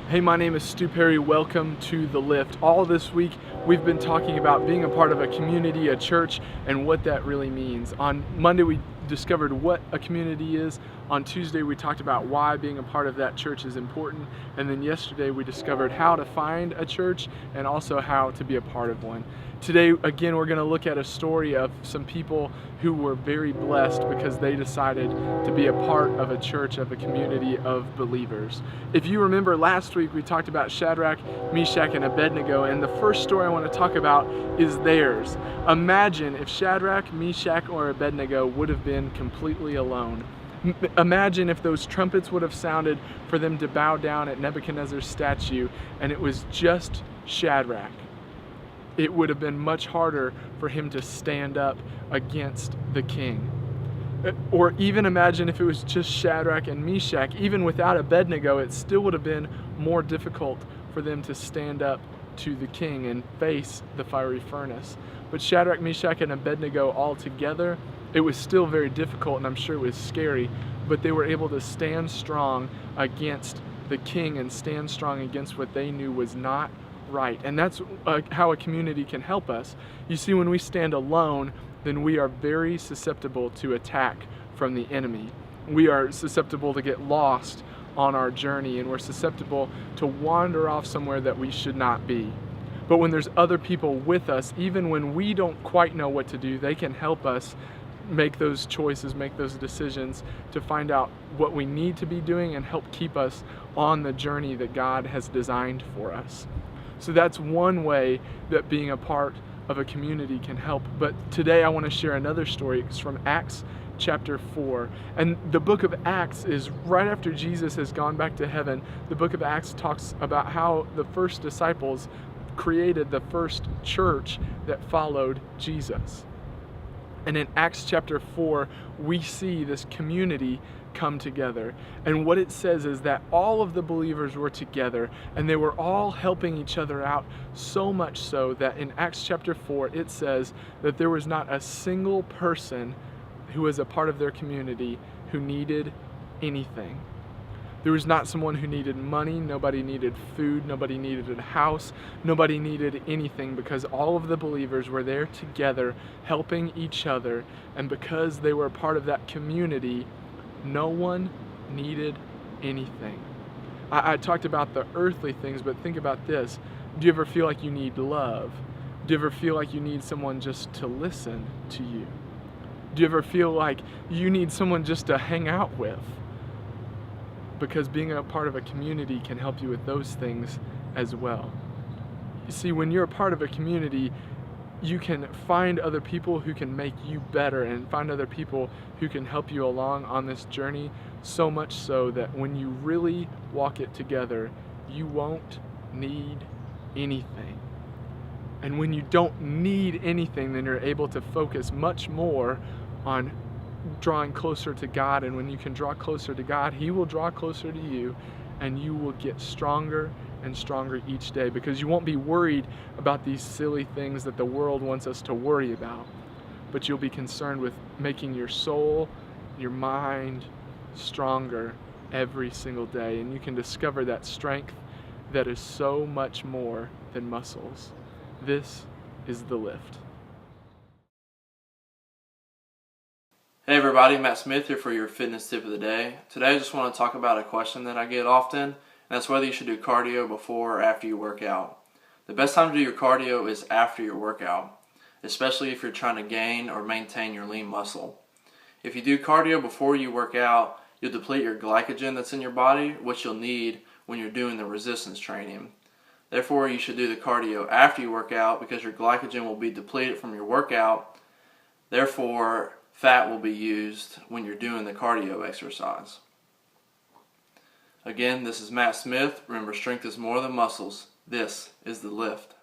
Hey, my name is Stu Perry. Welcome to The Lift. All this week, we've been talking about being a part of a community, a church, and what that really means. On Monday, we discovered what a community is. On Tuesday, we talked about why being a part of that church is important. And then yesterday, we discovered how to find a church and also how to be a part of one. Today, again, we're going to look at a story of some people who were very blessed because they decided to be a part of a church, of a community of believers. If you remember last week, we talked about Shadrach, Meshach, and Abednego, and the first story I want to talk about is theirs. Imagine if Shadrach, Meshach, or Abednego would have been completely alone. Imagine if those trumpets would have sounded for them to bow down at Nebuchadnezzar's statue, and it was just Shadrach. It would have been much harder for him to stand up against the king. Or even imagine if it was just Shadrach and Meshach. Even without Abednego, it still would have been more difficult for them to stand up to the king and face the fiery furnace. But Shadrach, Meshach, and Abednego all together, it was still very difficult, and I'm sure it was scary, but they were able to stand strong against the king and stand strong against what they knew was not right. And that's how a community can help us. You see, when we stand alone, then we are very susceptible to attack from the enemy. We are susceptible to get lost on our journey, and we're susceptible to wander off somewhere that we should not be. But when there's other people with us, even when we don't quite know what to do, they can help us make those choices, make those decisions to find out what we need to be doing and help keep us on the journey that God has designed for us. So that's one way that being a part of a community can help. But today I want to share another story. It's from Acts chapter 4. And the book of Acts is right after Jesus has gone back to heaven. The book of Acts talks about how the first disciples created the first church that followed Jesus. And in Acts chapter 4, we see this community come together. And what it says is that all of the believers were together and they were all helping each other out, so much so that in Acts chapter 4, it says that there was not a single person who was a part of their community who needed anything. There was not someone who needed money, nobody needed food, nobody needed a house, nobody needed anything, because all of the believers were there together helping each other, and because they were a part of that community, no one needed anything. I talked about the earthly things, but think about this. Do you ever feel like you need love? Do you ever feel like you need someone just to listen to you? Do you ever feel like you need someone just to hang out with? Because being a part of a community can help you with those things as well. You see, when you're a part of a community, you can find other people who can make you better and find other people who can help you along on this journey, so much so that when you really walk it together, you won't need anything. And when you don't need anything, then you're able to focus much more on drawing closer to God. And when you can draw closer to God, He will draw closer to you, and you will get stronger and stronger each day, because you won't be worried about these silly things that the world wants us to worry about, but you'll be concerned with making your soul, your mind stronger every single day. And you can discover that strength that is so much more than muscles. This is The Lift. Hey everybody, Matt Smith here for your fitness tip of the day. Today I just want to talk about a question that I get often, and that's whether you should do cardio before or after you work out. The best time to do your cardio is after your workout, especially if you're trying to gain or maintain your lean muscle. If you do cardio before you work out, you'll deplete your glycogen that's in your body, which you'll need when you're doing the resistance training. Therefore, you should do the cardio after you work out, because your glycogen will be depleted from your workout. Therefore, fat will be used when you're doing the cardio exercise. Again, this is Matt Smith. Remember, strength is more than muscles. This is The Lift.